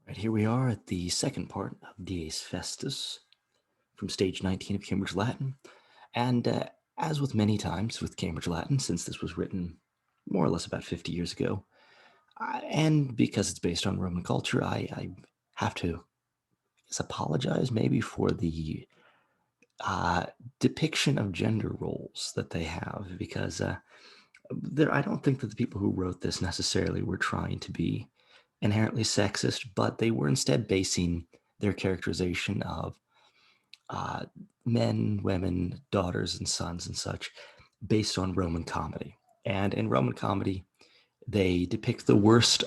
Right, here we are at the second part of Dies Festus from stage 19 of Cambridge Latin. And as with many times with Cambridge Latin, since this was written more or less about 50 years ago, and because it's based on Roman culture, I have to apologize maybe for the depiction of gender roles that they have, because I don't think that the people who wrote this necessarily were trying to be inherently sexist, but they were instead basing their characterization of uh, men, women, daughters, and sons and such based on Roman comedy. And in Roman comedy, they depict the worst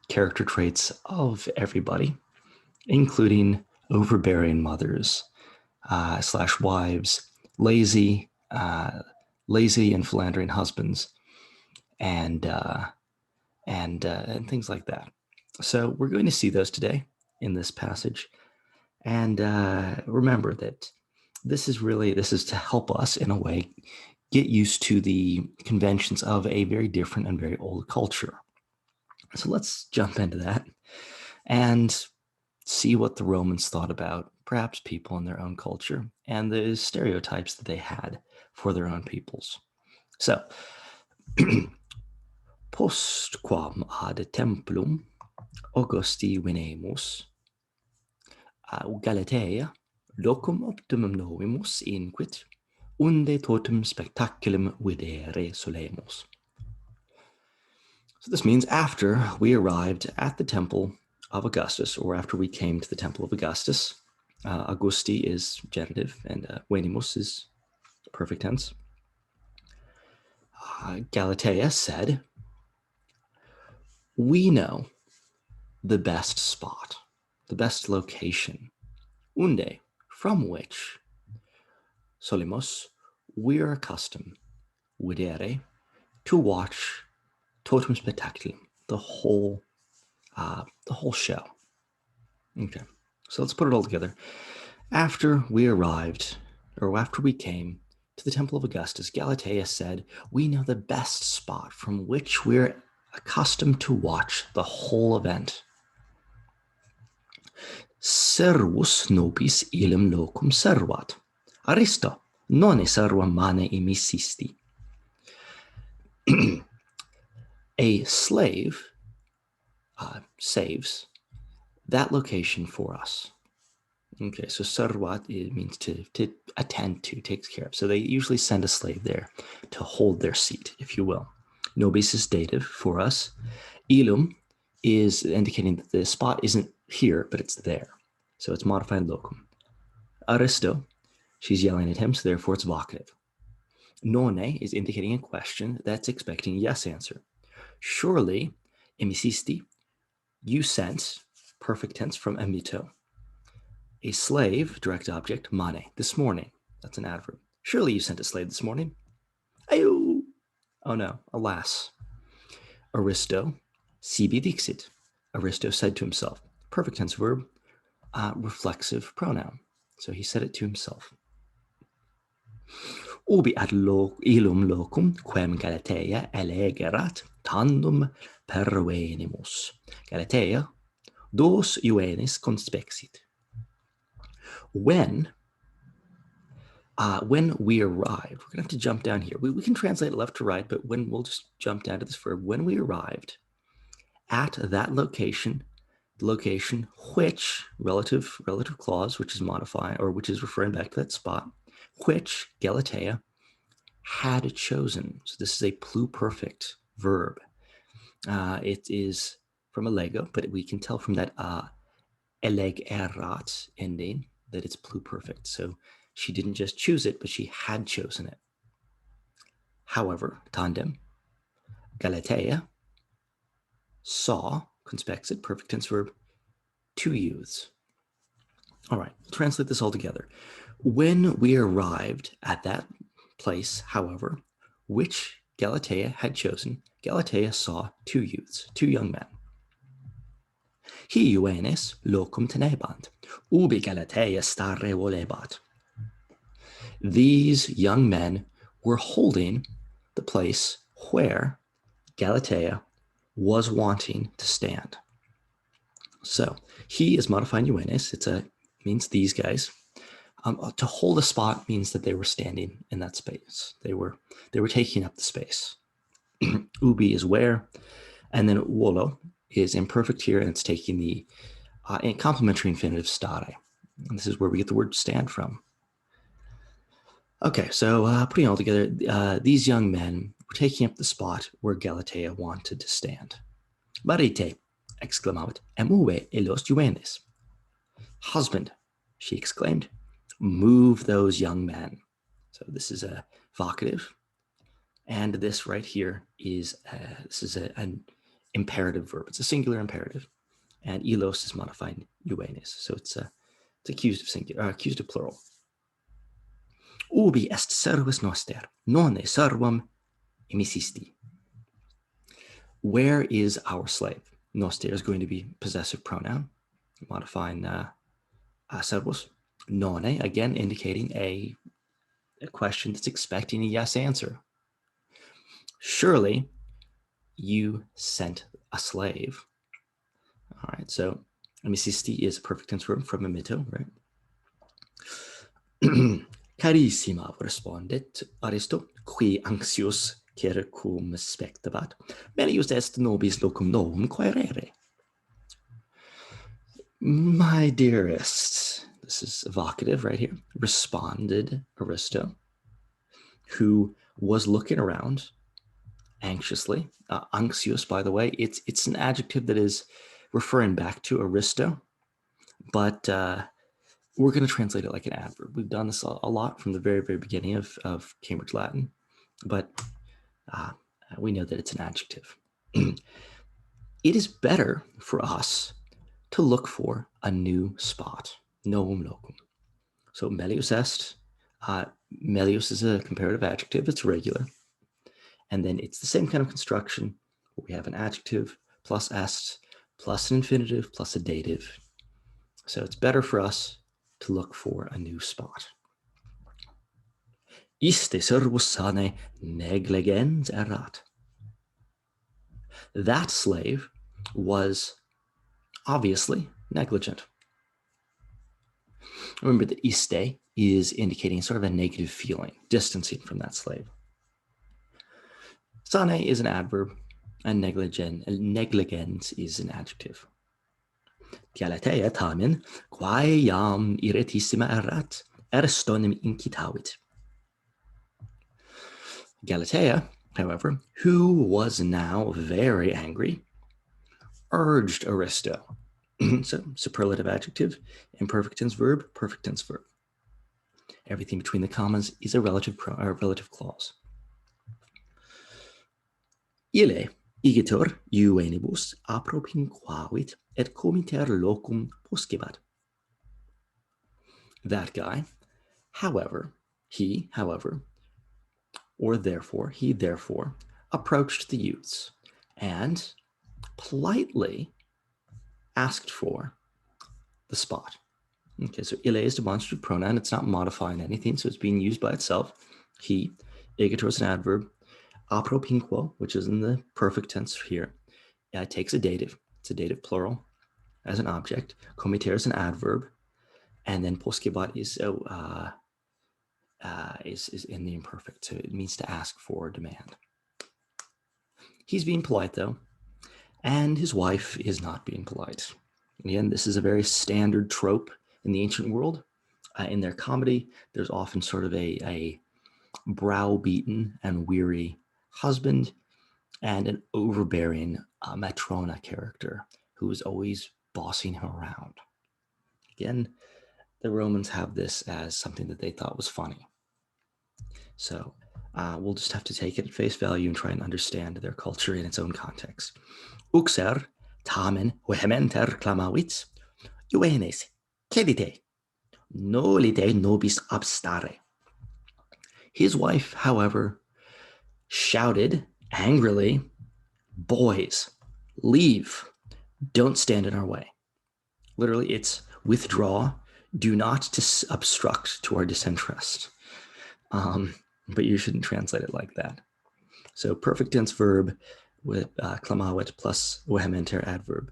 character traits of everybody, including overbearing mothers slash wives, lazy and philandering husbands, and and things like that. So we're going to see those today in this passage. And remember that this is to help us in a way get used to the conventions of a very different and very old culture. So let's jump into that and see what the Romans thought about perhaps people in their own culture and the stereotypes that they had for their own peoples. So postquam ad templum Augusti venemus Galatea locum optimum novimus inquit unde totum spectaculum videre solemus. So this means after we arrived at the temple of Augustus, or after we came to the temple of Augustus, Augusti is genitive and venemus is perfect tense. Galatea said, we know the best spot, the best location, unde, from which, solemus, we are accustomed, videre, to watch totum spectaculum, the whole show. Okay, so let's put it all together. After we arrived, or after we came to the temple of Augustus, Galatea said, we know the best spot from which we're accustomed to watch the whole event. Servus nobis illum locum servat. Aristo, non servam mane emissisti. A slave saves that location for us. Okay, so servat, it means to attend to, takes care of. So they usually send a slave there to hold their seat, if you will. Nobis is dative for us. Illum is indicating that the spot isn't here, but it's there. So it's modified locum. Aristo, she's yelling at him, so therefore it's vocative. None is indicating a question that's expecting a yes answer. Surely, emissisti, you sent, perfect tense from emito. A slave, direct object, mane, this morning. That's an adverb. Surely you sent a slave this morning. Ayo! Oh no, alas. Aristo, sibi dixit. Aristo said to himself. Perfect tense verb, reflexive pronoun. So he said it to himself. Ubi ad illum locum quem Galatea elegerat tandem pervenimus. Galatea dos juvenis conspexit. When we arrived, we're gonna have to jump down here. We can translate it left to right, but we'll just jump down to this verb. When we arrived at that location, the location which relative clause, which is modifying or which is referring back to that spot, which Galatea had chosen. So this is a pluperfect verb. It is from a lego, but we can tell from that elegerat ending that it's pluperfect. So she didn't just choose it, but she had chosen it. However, tandem, Galatea saw, conspexit, perfect tense verb, two youths. All right, we'll translate this all together. When we arrived at that place, however, which Galatea had chosen, Galatea saw two youths, two young men. Hi juvenes locum tenebant, ubi Galatea stare volebat. These young men were holding the place where Galatea was wanting to stand. So he is modifying juvenes. Means these guys. To hold a spot means that they were standing in that space. They were taking up the space. Ubi is where, and then uolo is imperfect here, and it's taking the complementary infinitive stare. And this is where we get the word stand from. Okay, so putting it all together, these young men were taking up the spot where Galatea wanted to stand. Marite, exclamavet, emove los juvenes. Husband, she exclaimed, move those young men. So this is a vocative, and this right here is an imperative verb. It's a singular imperative, and ilos is modifying juvenes, so it's accused of singular, accused of plural. Ubi est servus noster, nonne servam emisisti. Where is our slave? Noster is going to be possessive pronoun, modifying servus. Nonne, again, indicating a question that's expecting a yes answer. Surely you sent a slave. All right, so emisisti is a perfect tense verb from emito, right? Carissima, respondet Aristo, qui anxius cercum spectabat, melius est nobis locum novum quaerere. My dearest, this is evocative right here, responded Aristo, who was looking around anxiously. Anxious, by the way, it's an adjective that is referring back to Aristo, but we're going to translate it like an adverb. We've done this a lot from the very, very beginning of Cambridge Latin, but we know that it's an adjective. It is better for us to look for a new spot, novum locum. So melius est, melius is a comparative adjective, it's regular. And then it's the same kind of construction where we have an adjective plus est, plus an infinitive, plus a dative. So it's better for us to look for a new spot. Iste servus sane negligens erat. That slave was obviously negligent. Remember that iste is indicating sort of a negative feeling, distancing from that slave. Sane is an adverb, and negligens is an adjective. Galatea tamen, quae iam irritissima erat, Aristonem incitavit. Galatea, however, who was now very angry, urged Aristo. So superlative adjective, imperfect tense verb, perfect tense verb. Everything between the commas is a relative clause. Ille igitur iuenibus apropinquavit et comiter locum poscebat. That guy, however, he therefore approached the youths and politely asked for the spot. Okay, so ille is demonstrative pronoun. It's not modifying anything, so it's being used by itself. He, igitur is an adverb. Apropinquo, which is in the perfect tense here, takes a dative. It's a dative plural as an object. Comiter is an adverb, and then poscebat is in the imperfect, so it means to ask for or demand. He's being polite though, and his wife is not being polite. Again, this is a very standard trope in the ancient world. In their comedy, there's often sort of a browbeaten and weary husband and an overbearing matrona character who is always bossing him around. Again, the Romans have this as something that they thought was funny. So we'll just have to take it at face value and try and understand their culture in its own context. Uxer tamen vehementer clamavit, juvenes, cedite, nolite nobis abstare. His wife, however, shouted angrily, boys, leave, don't stand in our way. Literally, it's withdraw, do not obstruct to our disinterest. But you shouldn't translate it like that. So perfect tense verb with clamavit plus vehementer adverb.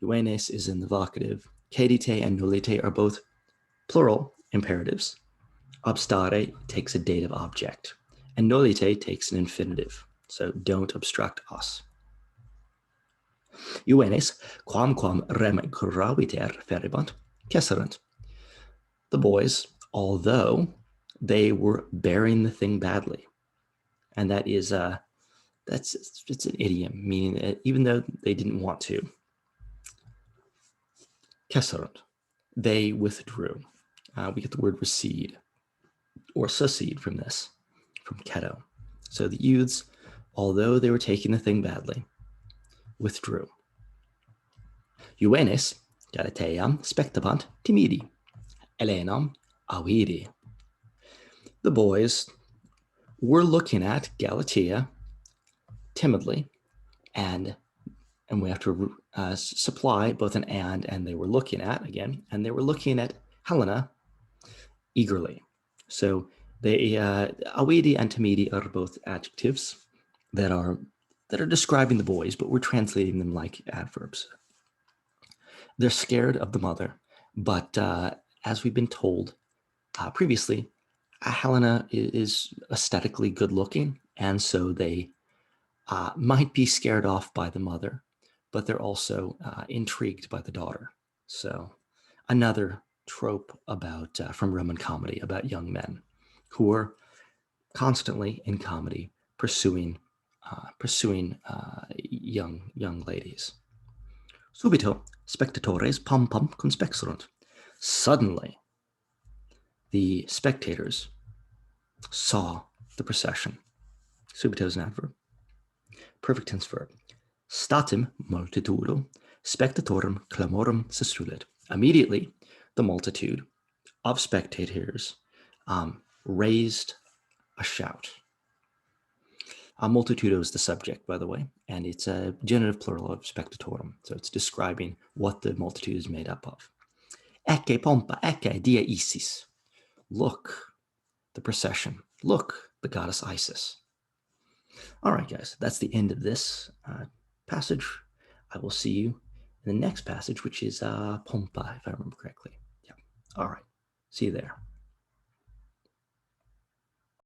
Euenes is in the vocative. Cadite and nullite are both plural imperatives. Obstare takes a dative object, and nullite takes an infinitive. So don't obstruct us. Euenes, quamquam rem curaviter feribant, cesserunt. The boys, although they were bearing the thing badly, and that is it's an idiom meaning that even though they didn't want to, cesserunt, they withdrew. We get the word recede or secede from this, from keto. So the youths, although they were taking the thing badly, withdrew. Euenes, Galateam, spectabant, timidi, Elenam, aviri. The boys were looking at Galatea timidly, and we have to supply both an and they were looking at, again, and they were looking at Helena eagerly. So they awidi and timidi are both adjectives that are describing the boys, but we're translating them like adverbs. They're scared of the mother, but as we've been told previously, Helena is aesthetically good looking, and so they might be scared off by the mother, but they're also intrigued by the daughter. So another trope about from Roman comedy about young men who are constantly in comedy pursuing young ladies. Subito spectatores pam pam conspexerunt. Suddenly, the spectators saw the procession. Subito is an adverb. Perfect tense verb. Statim multitudo spectatorum clamorum sesulit. Immediately, the multitude of spectators raised a shout. Multitudo is the subject, by the way, and it's a genitive plural of spectatorum, so it's describing what the multitude is made up of. Ecce pompa, ecce dia Isis. Look, the procession. Look, the goddess Isis. All right, guys, that's the end of this passage. I will see you in the next passage, which is pompa, if I remember correctly. Yeah. All right. See you there.